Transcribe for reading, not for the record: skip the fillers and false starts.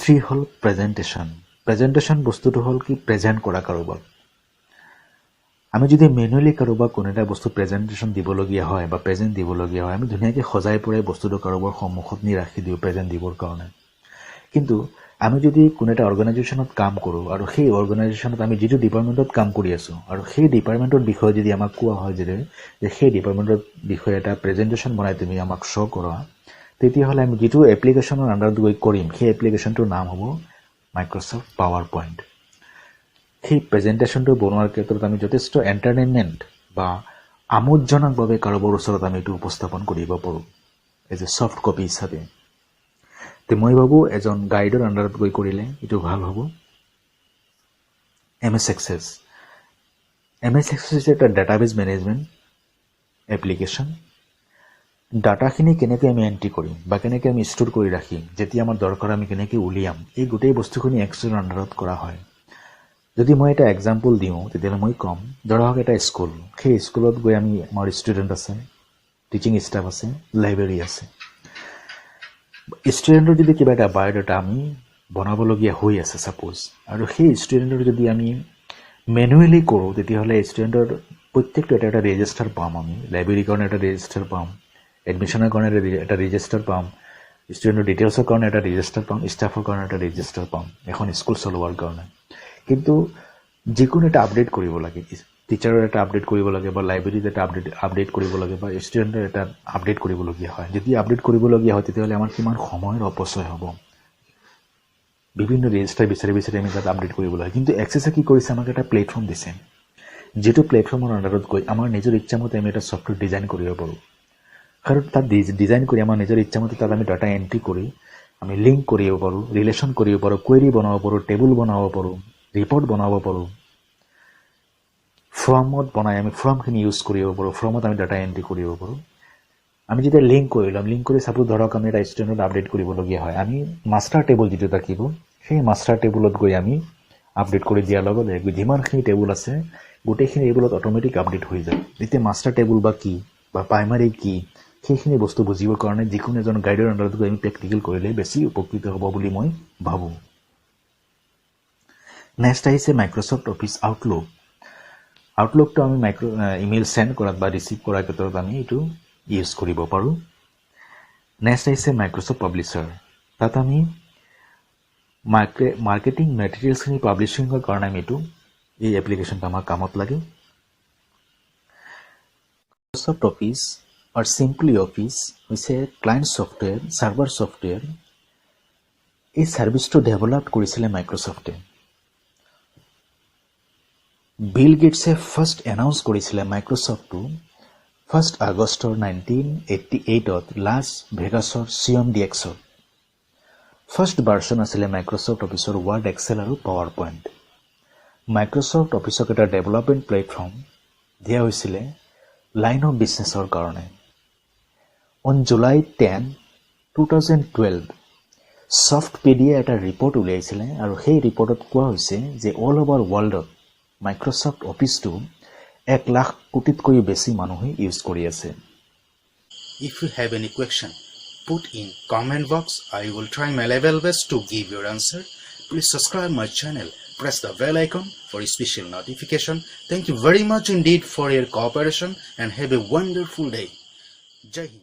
3 হল presentation presentation বস্তুটো হল কি present কৰা কাৰোবাক আমি যদি ম্যানুয়ালি কাৰোবাক কোনো এটা বস্তু প্ৰেজেন্টেশন দিবলগীয়া হয় বা প্ৰেজেন্ট দিবলগীয়া হয় আমি ধুনীয়াকৈ সজাই পৰাই বস্তুটো কাৰোবাৰ সন্মুখত নি ৰাখি দিওঁ প্ৰেজেন্ট দিবৰ কাৰণে কিন্তু আমি যদি কোনো এটা অৰ্গানাইজেশনত কাম কৰো আৰু সেই অৰ্গানাইজেশনত আমি যেটো ডিপাৰ্টমেন্টত কাম কৰি আছো আৰু সেই ডিপাৰ্টমেন্টৰ বিষয়ে যদি আমাক কোৱা হয় যে সেই ডিপাৰ্টমেন্টৰ বিষয়ে এটা প্ৰেজেন্টেশন বনাই তুমি আমাক শো কৰা তেতিয়া হলে আমি যেটো এপ্লিকেশনৰ আন্ডাৰত গৈ কৰিম সেই এপ্লিকেশনটোৰ নাম হ'ব মাইক্ৰসফট পাৱাৰ পইণ্ট সেই প্ৰেজেন্টেশনটো বনোৱাৰ ক্ষেত্ৰত আমি যথেষ্ট এন্টাৰটেইনমেন্ট বা আমোদজনকভাৱে কাৰোবাৰ ওচৰত আমি এটো উপস্থাপন কৰিব পাৰো এজ এ সফট কপি হিচাপে তে মই ভাবো এজন গাইডৰ আন্ডাৰত গৈ কৰিলে এটো ভাল হ'ব এমএছ এক্সেস এটা ডাটাবেস ম্যানেজমেন্ট এপ্লিকেশন ডাটাখিনি কেনেকৈ আমি এন্ট্ৰি কৰিম বা কেনেকৈ আমি ষ্ট'ৰ কৰি ৰাখিম যেতিয়া আমাৰ দৰকাৰ আমি কেনেকৈ উলিয়াম এই গোটেই বস্তুখিনি এক্সেলৰ আন্ডাৰত কৰা হয় যদি মই এটা এক্সাম্পল দিওঁ তেতিয়া মই কম ধৰক এটা স্কুল সেই স্কুলত গৈ আমি আমাৰ ষ্টুডেন্ট আছে টিচিং ষ্টাফ আছে লাইব্ৰেৰী আছে ষ্টুডেন্টৰ যদি কিবা এটা বায়োডাটা আমি বনাবলগীয়া হৈ আছে সাপোজ আৰু সেই ষ্টুডেন্টৰ যদি আমি ম্যানুয়ালি কৰো তেতিয়া হলে ষ্টুডেন্টৰ প্ৰত্যেকটো এটা ৰেজিষ্টাৰ পাম আমি লাইব্ৰেৰী কাৰণে এটা ৰেজিষ্টাৰ পাম এডমিশনৰ কাৰণে এটা ৰেজিষ্টাৰ পাম ষ্টুডেন্টৰ ডিটেইলছৰ কাৰণে এটা ৰেজিষ্টাৰ পাম ষ্টাফৰ কাৰণে এটা ৰেজিষ্টাৰ পাম এখন স্কুল চলোৱাৰ কাৰণে কিন্তু যিকোনো এটা আপডেট কৰিব লাগে টিচাৰৰ এটা আপডেট কৰিব লাগে বা লাইব্ৰেৰীত এটা আপডেট কৰিব লাগে বা ষ্টুডেন্টৰ এটা আপডেট কৰিবলগীয়া হয় যদি আপডেট কৰিবলগীয়া হয় তেতিয়াহলে আমাৰ কিমান সময়ৰ অপচয় হ'ব বিভিন্ন ৰেজিষ্টাৰ বিচাৰি আমি তাত আপডেট কৰিব লাগে কিন্তু এক্সেছে কি কৰিছে আমাক এটা প্লেটফৰ্ম দিছে যেটো প্লেটফৰ্মৰ আন্ডাৰত গৈ আমাৰ নিজৰ ইচ্ছামতে আমি এটা সফটৱেৰ ডিজাইন কৰিব পাৰো কাৰণ তাত ডিজাইন কৰি আমাৰ নিজৰ ইচ্ছামতে তাত আমি ডাটা এন্ট্ৰি কৰি আমি লিংক কৰিব পাৰো ৰিলেচন কৰিব পাৰো কোৱেৰি বনাব পাৰো টেবুল বনাব পাৰো ৰিপৰ্ট বনাব পাৰো ফৰ্মত বনাই আমি ফৰ্মখিনি ইউজ কৰিব পাৰো ফৰ্মত আমি ডাটা এন্ট্ৰি কৰিব পাৰো আমি যেতিয়া লিংক কৰিলাম লিংক কৰি সাপোজ ধৰক আমি এটা ষ্টুডেন্টত আপডেট কৰিবলগীয়া হয় আমি মাষ্টাৰ টেবুল যেটো থাকিব সেই মাষ্টাৰ টেবুলত গৈ আমি আপডেট কৰি দিয়াৰ লগে যিমানখিনি টেবুল আছে গোটেইখিনি টেবুলত অটোমেটিক আপডেট হৈ যায় যেতিয়া মাষ্টাৰ টেবুল বা কি বা প্ৰাইমাৰী কি সেইখিনি বস্তু বুজিবৰ কাৰণে যিকোনো এজন গাইডৰ আন্ডাৰত গৈ আমি প্ৰেক্টিকেল কৰিলে বেছি উপকৃত হ'ব বুলি মই ভাবো নেক্সট আহিছে মাইক্ৰসফট অফিস আউটলুকটো আমি ইমেইল সেন্ড কৰাত বা ৰিসিভ কৰাৰ ক্ষেত্ৰত আমি এটো ইউজ কৰিব পাৰো নেক্সট আহিছে মাইক্ৰসফট পাব্লিশ্বাৰ তাত আমি মাৰ্কেটিং মেটেৰিয়েলছখিনি পাব্লিশিংৰ কাৰণে আমি এটো এই এপ্লিকেশনটো আমাৰ কামত লাগে মাইক্ৰসফট অফিস or simply office হৈছে ক্লায়েন্ট সফটওয়্যাৰ সাৰ্ভাৰ সফটওয়্যাৰ এই সাৰ্ভিসটো ডেভেলপ কৰিছিলে মাইক্ৰসফটে বিল গেটছে ফাৰ্স্ট এনাউন্স কৰিছিলে মাইক্ৰসফটটো 1 আগষ্টৰ 1988ত লাছ ভেগাছৰ CMDX-ত ফাৰ্স্ট ভাৰ্সন আছিল মাইক্ৰসফট অফিসৰ ওয়াৰ্ড এক্সেল আৰু পাৱাৰ পইণ্ট মাইক্ৰসফট অফিসক এটা ডেভেলপমেন্ট প্লেটফৰ্ম দিয়া হৈছিল লাইন অফ বিজনেছৰ কাৰণে On July 10, 2012, সফটপেডিয়া এটা ৰিপৰ্ট উলিয়াইছিলে আৰু সেই ৰিপৰ্টত কোৱা হৈছে যে অল ওভাৰ ওয়াৰ্ল্ডত মাইক্ৰসফট অফিসটো 1 লাখ কোটিতকৈ বেছি মানুহে ইউজ কৰি আছে If you have any question, put in comment box. I will try my level best to give your answer. Please subscribe my channel. Press the bell icon for special notification. Thank you very much indeed for your cooperation and have a wonderful day. Jai Hind.